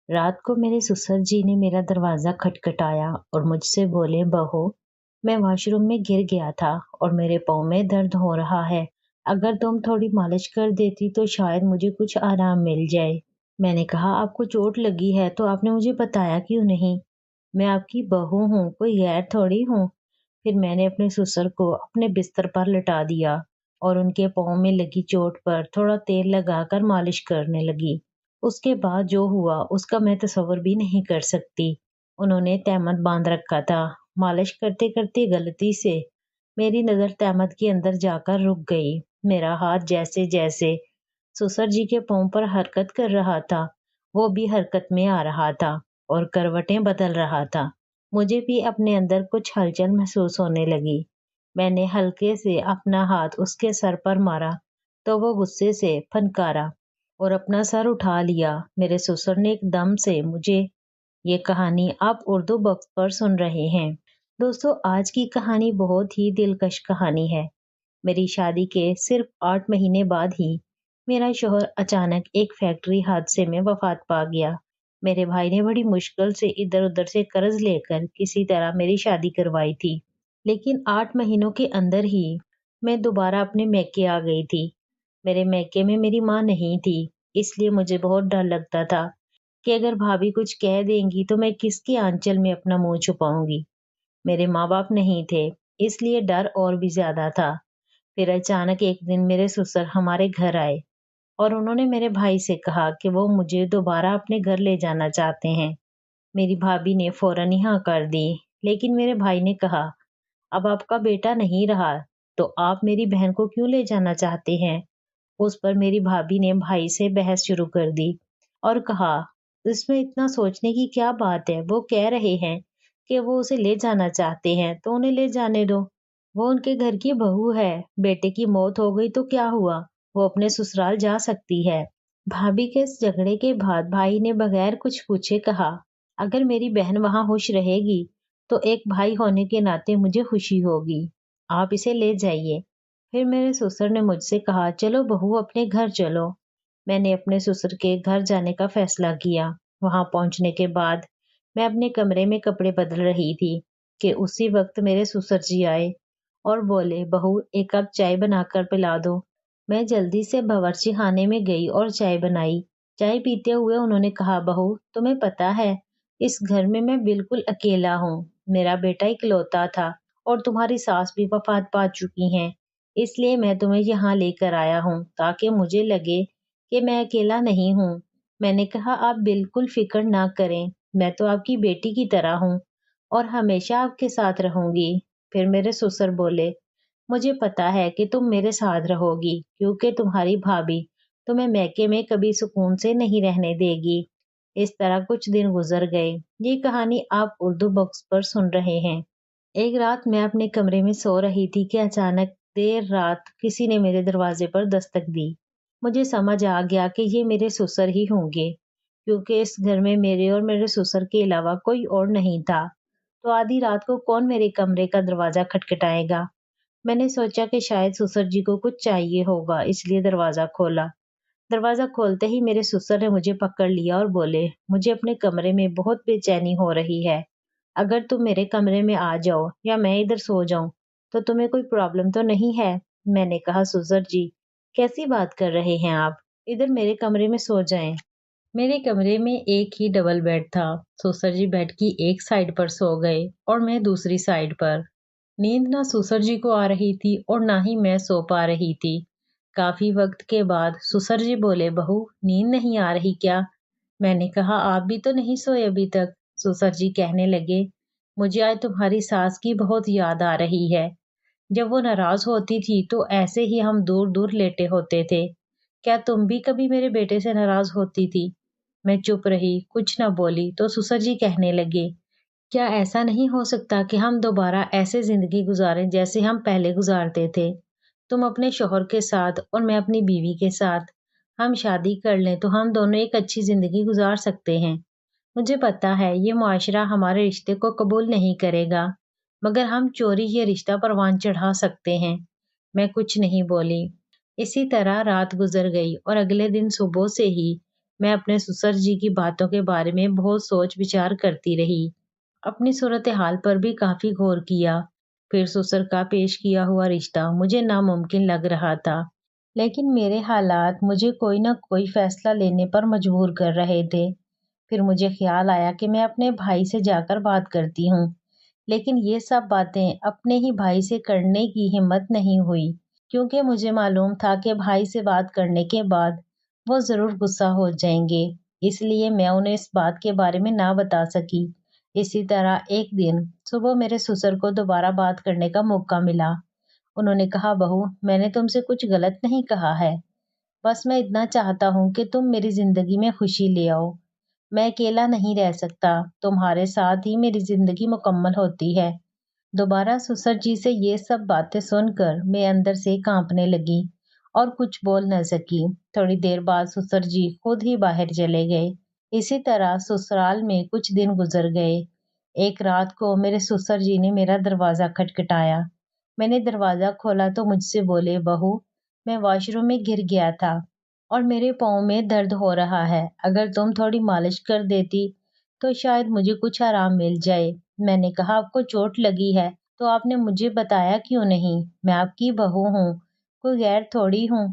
رات کو میرے سسر جی نے میرا دروازہ کھٹکھٹایا اور مجھ سے بولے، بہو میں واش روم میں گر گیا تھا اور میرے پاؤں میں درد ہو رہا ہے، اگر تم تھوڑی مالش کر دیتی تو شاید مجھے کچھ آرام مل جائے۔ میں نے کہا، آپ کو چوٹ لگی ہے تو آپ نے مجھے بتایا کیوں نہیں؟ میں آپ کی بہو ہوں، کوئی غیر تھوڑی ہوں۔ پھر میں نے اپنے سسر کو اپنے بستر پر لٹا دیا اور ان کے پاؤں میں لگی چوٹ پر تھوڑا تیل لگا کر مالش کرنے لگی۔ اس کے بعد جو ہوا اس کا میں تصور بھی نہیں کر سکتی۔ انہوں نے تہمت باندھ رکھا تھا۔ مالش کرتے کرتے غلطی سے میری نظر تہمت کے اندر جا کر رک گئی۔ میرا ہاتھ جیسے جیسے سسر جی کے پاؤں پر حرکت کر رہا تھا، وہ بھی حرکت میں آ رہا تھا اور کروٹیں بدل رہا تھا۔ مجھے بھی اپنے اندر کچھ ہلچل محسوس ہونے لگی۔ میں نے ہلکے سے اپنا ہاتھ اس کے سر پر مارا تو وہ غصے سے پھنکارا اور اپنا سر اٹھا لیا۔ میرے سسر نے ایک دم سے مجھے، یہ کہانی آپ اردو بکس پر سن رہے ہیں۔ دوستو، آج کی کہانی بہت ہی دلکش کہانی ہے۔ میری شادی کے صرف 8 مہینے بعد ہی میرا شوہر اچانک ایک فیکٹری حادثے میں وفات پا گیا۔ میرے بھائی نے بڑی مشکل سے ادھر ادھر سے قرض لے کر کسی طرح میری شادی کروائی تھی، لیکن 8 مہینوں کے اندر ہی میں دوبارہ اپنے میکے آ گئی تھی۔ میرے میکے میں میری ماں نہیں تھی، اس لیے مجھے بہت ڈر لگتا تھا کہ اگر بھابھی کچھ کہہ دیں گی تو میں کس کی آنچل میں اپنا منہ چھپاؤں گی۔ میرے ماں باپ نہیں تھے، اس لیے ڈر اور بھی زیادہ تھا۔ پھر اچانک ایک دن میرے سسر ہمارے گھر آئے اور انہوں نے میرے بھائی سے کہا کہ وہ مجھے دوبارہ اپنے گھر لے جانا چاہتے ہیں۔ میری بھابھی نے فوراً ہاں کر دی، لیکن میرے بھائی نے کہا، اب آپ کا بیٹا نہیں رہا تو آپ میری بہن کو کیوں لے جانا چاہتے ہیں؟ اس پر میری بھابھی نے بھائی سے بحث شروع کر دی اور کہا، اس میں اتنا سوچنے کی کیا بات ہے؟ وہ کہہ رہے ہیں کہ وہ اسے لے جانا چاہتے ہیں تو انہیں لے جانے دو۔ وہ ان کے گھر کی بہو ہے، بیٹے کی موت ہو گئی تو کیا ہوا؟ وہ اپنے سسرال جا سکتی ہے۔ بھابھی کے اس جھگڑے کے بعد بھائی نے بغیر کچھ پوچھے کہا، اگر میری بہن وہاں خوش رہے گی تو ایک بھائی ہونے کے ناطے مجھے خوشی ہوگی، آپ اسے لے جائیے۔ پھر میرے سسر نے مجھ سے کہا، چلو بہو اپنے گھر چلو۔ میں نے اپنے سسر کے گھر جانے کا فیصلہ کیا۔ وہاں پہنچنے کے بعد میں اپنے کمرے میں کپڑے بدل رہی تھی کہ اسی وقت میرے سسر جی آئے اور بولے، بہو ایک کپ چائے بنا کر پلا دو۔ میں جلدی سے باورچی خانے میں گئی اور چائے بنائی۔ چائے پیتے ہوئے انہوں نے کہا، بہو تمہیں پتا ہے اس گھر میں بالکل اکیلا ہوں، میرا بیٹا اکلوتا تھا اور تمہاری ساس بھی وفات پا چکی ہیں، اس لیے میں تمہیں یہاں لے کر آیا ہوں تاکہ مجھے لگے کہ میں اکیلا نہیں ہوں۔ میں نے کہا، آپ بالکل فکر نہ کریں، میں تو آپ کی بیٹی کی طرح ہوں اور ہمیشہ آپ کے ساتھ رہوں گی۔ پھر میرے سسر بولے، مجھے پتا ہے کہ تم میرے ساتھ رہو گی کیونکہ تمہاری بھابھی تمہیں میکے میں کبھی سکون سے نہیں رہنے دے گی۔ اس طرح کچھ دن گزر گئے۔ یہ کہانی آپ اردو بکس پر سن رہے ہیں۔ ایک رات میں اپنے کمرے میں سو رہی تھی کہ اچانک دیر رات کسی نے میرے دروازے پر دستک دی۔ مجھے سمجھ آ گیا کہ یہ میرے سسر ہی ہوں گے، کیونکہ اس گھر میں میرے اور میرے سسر کے علاوہ کوئی اور نہیں تھا، تو آدھی رات کو کون میرے کمرے کا دروازہ کھٹکھٹائے گا؟ میں نے سوچا کہ شاید سسر جی کو کچھ چاہیے ہوگا، اس لیے دروازہ کھولا۔ دروازہ کھولتے ہی میرے سسر نے مجھے پکڑ لیا اور بولے، مجھے اپنے کمرے میں بہت بے چینی ہو رہی ہے، اگر تم میرے کمرے میں آ جاؤ یا میں ادھر سو جاؤں تو تمہیں کوئی پرابلم تو نہیں ہے؟ میں نے کہا، سسر جی کیسی بات کر رہے ہیں آپ، ادھر میرے کمرے میں سو جائیں۔ میرے کمرے میں ایک ہی ڈبل بیڈ تھا۔ سسر جی بیڈ کی ایک سائیڈ پر سو گئے اور میں دوسری سائیڈ پر۔ نیند نہ سسر جی کو آ رہی تھی اور نہ ہی میں سو پا رہی تھی۔ کافی وقت کے بعد سسر جی بولے، بہو نیند نہیں آ رہی کیا؟ میں نے کہا، آپ بھی تو نہیں سوئے ابھی تک۔ سسر جی کہنے لگے، مجھے آج تمہاری ساس کی بہت یاد آ رہی ہے۔ جب وہ ناراض ہوتی تھی تو ایسے ہی ہم دور دور لیٹے ہوتے تھے۔ کیا تم بھی کبھی میرے بیٹے سے ناراض ہوتی تھی؟ میں چپ رہی، کچھ نہ بولی تو سسر جی کہنے لگے، کیا ایسا نہیں ہو سکتا کہ ہم دوبارہ ایسے زندگی گزاریں جیسے ہم پہلے گزارتے تھے؟ تم اپنے شوہر کے ساتھ اور میں اپنی بیوی کے ساتھ، ہم شادی کر لیں تو ہم دونوں ایک اچھی زندگی گزار سکتے ہیں۔ مجھے پتا ہے یہ معاشرہ ہمارے رشتے کو قبول نہیں کرے گا، مگر ہم چوری یہ رشتہ پروان چڑھا سکتے ہیں۔ میں کچھ نہیں بولی۔ اسی طرح رات گزر گئی اور اگلے دن صبح سے ہی میں اپنے سسر جی کی باتوں کے بارے میں بہت سوچ وچار کرتی رہی، اپنی صورتحال پر بھی کافی غور کیا۔ پھر سسر کا پیش کیا ہوا رشتہ مجھے ناممکن لگ رہا تھا، لیکن میرے حالات مجھے کوئی نہ کوئی فیصلہ لینے پر مجبور کر رہے تھے۔ پھر مجھے خیال آیا کہ میں اپنے بھائی سے جا کر بات کرتی ہوں، لیکن یہ سب باتیں اپنے ہی بھائی سے کرنے کی ہمت نہیں ہوئی، کیونکہ مجھے معلوم تھا کہ بھائی سے بات کرنے کے بعد وہ ضرور غصہ ہو جائیں گے، اس لیے میں انہیں اس بات کے بارے میں نہ بتا سکی۔ اسی طرح ایک دن صبح میرے سسر کو دوبارہ بات کرنے کا موقع ملا۔ انہوں نے کہا، بہو، میں نے تم سے کچھ غلط نہیں کہا ہے، بس میں اتنا چاہتا ہوں کہ تم میری زندگی میں خوشی لے آؤ۔ میں اکیلا نہیں رہ سکتا، تمہارے ساتھ ہی میری زندگی مکمل ہوتی ہے۔ دوبارہ سسر جی سے یہ سب باتیں سن کر میں اندر سے کانپنے لگی اور کچھ بول نہ سکی۔ تھوڑی دیر بعد سسر جی خود ہی باہر چلے گئے۔ اسی طرح سسرال میں کچھ دن گزر گئے۔ ایک رات کو میرے سسر جی نے میرا دروازہ کھٹکھٹایا۔ میں نے دروازہ کھولا تو مجھ سے بولے، بہو، میں واش روم میں گر گیا تھا اور میرے پاؤں میں درد ہو رہا ہے، اگر تم تھوڑی مالش کر دیتی تو شاید مجھے کچھ آرام مل جائے۔ میں نے کہا، آپ کو چوٹ لگی ہے تو آپ نے مجھے بتایا کیوں نہیں؟ میں آپ کی بہو ہوں، کوئی غیر تھوڑی ہوں۔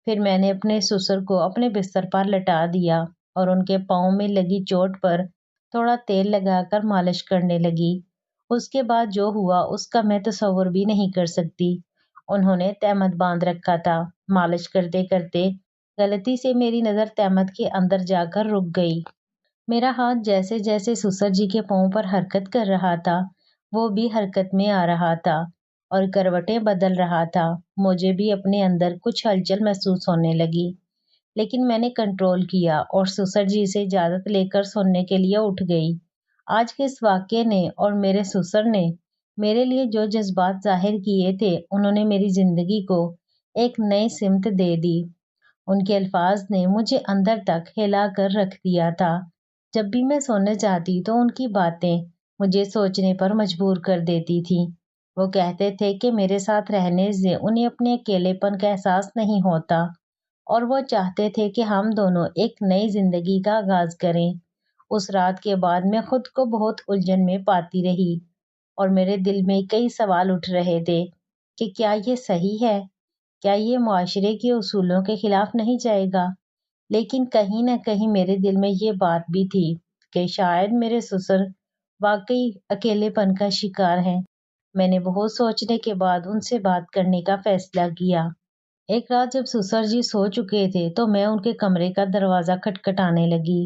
پھر میں نے اپنے سسر کو اپنے بستر پر لٹا دیا اور ان کے پاؤں میں لگی چوٹ پر تھوڑا تیل لگا کر مالش کرنے لگی۔ اس کے بعد جو ہوا اس کا میں تصور بھی نہیں کر سکتی۔ انہوں نے تہمت باندھ رکھا تھا۔ مالش کرتے کرتے غلطی سے میری نظر تہمت کے اندر جا کر رک گئی۔ میرا ہاتھ جیسے جیسے سسر جی کے پاؤں پر حرکت کر رہا تھا، وہ بھی حرکت میں آ رہا تھا اور کروٹیں بدل رہا تھا۔ مجھے بھی اپنے اندر کچھ ہلچل محسوس ہونے لگی، لیکن میں نے کنٹرول کیا اور سسر جی سے اجازت لے کر سننے کے لیے اٹھ گئی۔ آج کے اس واقعے نے اور میرے سسر نے میرے لیے جو جذبات ظاہر کیے تھے، انہوں نے میری زندگی کو ایک نئی سمت دے دی۔ ان کے الفاظ نے مجھے اندر تک ہلا کر رکھ دیا تھا۔ جب بھی میں سونے جاتی تو ان کی باتیں مجھے سوچنے پر مجبور کر دیتی تھی۔ وہ کہتے تھے کہ میرے ساتھ رہنے سے انہیں اپنے اکیلے پن کا احساس نہیں ہوتا اور وہ چاہتے تھے کہ ہم دونوں ایک نئی زندگی کا آغاز کریں۔ اس رات کے بعد میں خود کو بہت الجھن میں پاتی رہی اور میرے دل میں کئی سوال اٹھ رہے تھے کہ کیا یہ صحیح ہے؟ کیا یہ معاشرے کے اصولوں کے خلاف نہیں جائے گا؟ لیکن کہیں نہ کہیں میرے دل میں یہ بات بھی تھی کہ شاید میرے سسر واقعی اکیلے پن کا شکار ہیں۔ میں نے بہت سوچنے کے بعد ان سے بات کرنے کا فیصلہ کیا۔ ایک رات جب سسر جی سو چکے تھے تو میں ان کے کمرے کا دروازہ کھٹکھٹانے لگی۔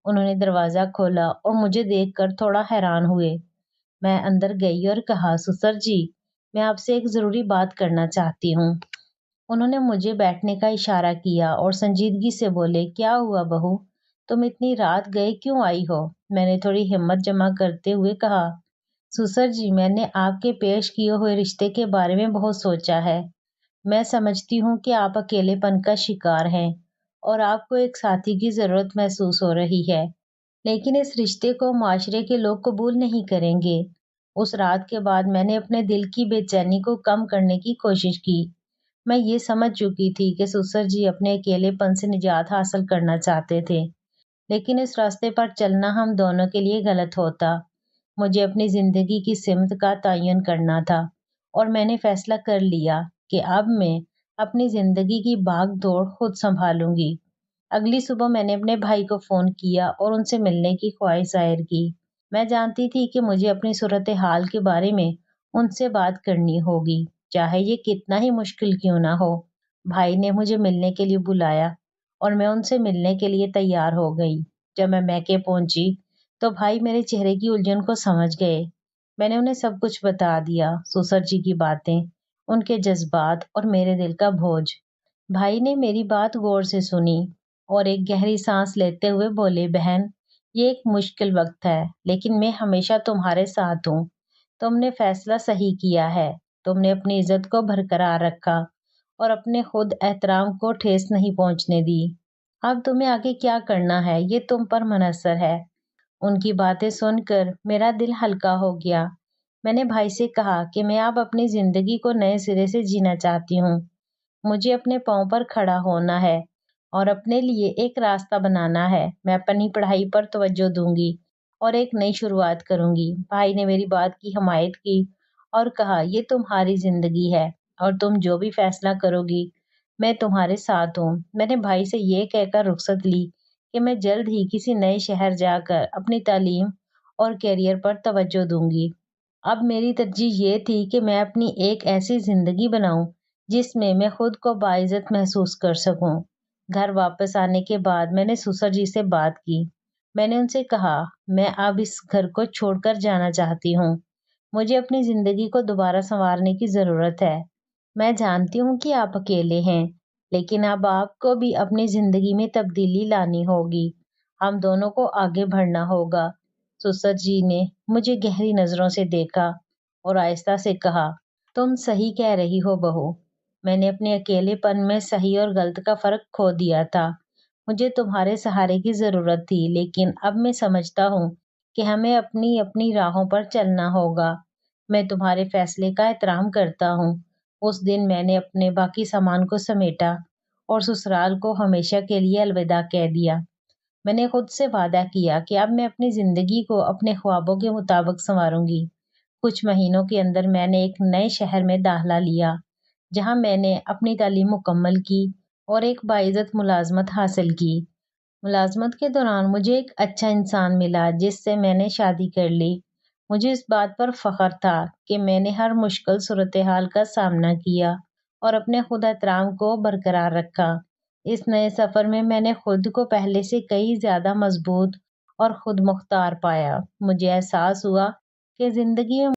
انہوں نے دروازہ کھولا اور مجھے دیکھ کر تھوڑا حیران ہوئے۔ میں اندر گئی اور کہا، سسر جی، میں آپ سے ایک ضروری بات کرنا چاہتی ہوں۔ انہوں نے مجھے بیٹھنے کا اشارہ کیا اور سنجیدگی سے بولے، کیا ہوا بہو، تم اتنی رات گئے کیوں آئی ہو؟ میں نے تھوڑی ہمت جمع کرتے ہوئے کہا، سسر جی، میں نے آپ کے پیش کیے ہوئے رشتے کے بارے میں بہت سوچا ہے۔ میں سمجھتی ہوں کہ آپ اکیلے پن کا شکار ہیں اور آپ کو ایک ساتھی کی ضرورت محسوس ہو رہی ہے، لیکن اس رشتے کو معاشرے کے لوگ قبول نہیں کریں گے۔ اس رات کے بعد میں نے اپنے دل کی بے چینی کو کم کرنے کی کوشش کی۔ میں یہ سمجھ چکی تھی کہ سسر جی اپنے اکیلے پن سے نجات حاصل کرنا چاہتے تھے، لیکن اس راستے پر چلنا ہم دونوں کے لیے غلط ہوتا۔ مجھے اپنی زندگی کی سمت کا تعین کرنا تھا اور میں نے فیصلہ کر لیا کہ اب میں اپنی زندگی کی بھاگ دوڑ خود سنبھالوں گی۔ اگلی صبح میں نے اپنے بھائی کو فون کیا اور ان سے ملنے کی خواہش ظاہر کی۔ میں جانتی تھی کہ مجھے اپنی صورتحال کے بارے میں ان سے بات کرنی ہوگی، چاہے یہ کتنا ہی مشکل کیوں نہ ہو۔ بھائی نے مجھے ملنے کے لیے بلایا اور میں ان سے ملنے کے لیے تیار ہو گئی۔ جب میں میکے پہنچی تو بھائی میرے چہرے کی الجھن کو سمجھ گئے۔ میں نے انہیں سب کچھ بتا دیا، سسر جی کی باتیں، ان کے جذبات اور میرے دل کا بوجھ۔ بھائی نے میری بات غور سے سنی اور ایک گہری سانس لیتے ہوئے بولے، بہن، یہ ایک مشکل وقت ہے، لیکن میں ہمیشہ تمہارے ساتھ ہوں۔ تم نے فیصلہ صحیح کیا ہے۔ تم نے اپنی عزت کو برقرار رکھا اور اپنے خود احترام کو ٹھیس نہیں پہنچنے دی۔ اب تمہیں آگے کیا کرنا ہے یہ تم پر منحصر ہے۔ ان کی باتیں سن کر میرا دل ہلکا ہو گیا۔ میں نے بھائی سے کہا کہ میں اب اپنی زندگی کو نئے سرے سے جینا چاہتی ہوں۔ مجھے اپنے پاؤں پر کھڑا ہونا ہے اور اپنے لیے ایک راستہ بنانا ہے۔ میں اپنی پڑھائی پر توجہ دوں گی اور ایک نئی شروعات کروں گی۔ بھائی نے میری بات کی حمایت کی اور کہا، یہ تمہاری زندگی ہے اور تم جو بھی فیصلہ کرو گی میں تمہارے ساتھ ہوں۔ میں نے بھائی سے یہ کہہ کر رخصت لی کہ میں جلد ہی کسی نئے شہر جا کر اپنی تعلیم اور کیریئر پر توجہ دوں گی۔ اب میری ترجیح یہ تھی کہ میں اپنی ایک ایسی زندگی بناؤں جس میں میں خود کو باعزت محسوس کر سکوں۔ گھر واپس آنے کے بعد میں نے سسر جی سے بات کی۔ میں نے ان سے کہا، میں اب اس گھر کو چھوڑ کر جانا چاہتی ہوں۔ مجھے اپنی زندگی کو دوبارہ سنوارنے کی ضرورت ہے۔ میں جانتی ہوں کہ آپ اکیلے ہیں، لیکن اب آپ کو بھی اپنی زندگی میں تبدیلی لانی ہوگی۔ ہم دونوں کو آگے بڑھنا ہوگا۔ سسر جی نے مجھے گہری نظروں سے دیکھا اور آہستہ سے کہا، تم صحیح کہہ رہی ہو بہو۔ میں نے اپنے اکیلے پن میں صحیح اور غلط کا فرق کھو دیا تھا۔ مجھے تمہارے سہارے کی ضرورت تھی، لیکن اب میں سمجھتا ہوں کہ ہمیں اپنی اپنی راہوں پر چلنا ہوگا۔ میں تمہارے فیصلے کا احترام کرتا ہوں۔ اس دن میں نے اپنے باقی سامان کو سمیٹا اور سسرال کو ہمیشہ کے لیے الوداع کہہ دیا۔ میں نے خود سے وعدہ کیا کہ اب میں اپنی زندگی کو اپنے خوابوں کے مطابق سنواروں گی۔ کچھ مہینوں کے اندر میں نے ایک نئے شہر میں داخلہ لیا، جہاں میں نے اپنی تعلیم مکمل کی اور ایک باعزت ملازمت حاصل کی۔ ملازمت کے دوران مجھے ایک اچھا انسان ملا جس سے میں نے شادی کر لی۔ مجھے اس بات پر فخر تھا کہ میں نے ہر مشکل صورتحال کا سامنا کیا اور اپنے خود احترام کو برقرار رکھا۔ اس نئے سفر میں میں نے خود کو پہلے سے کئی زیادہ مضبوط اور خود مختار پایا۔ مجھے احساس ہوا کہ زندگی میں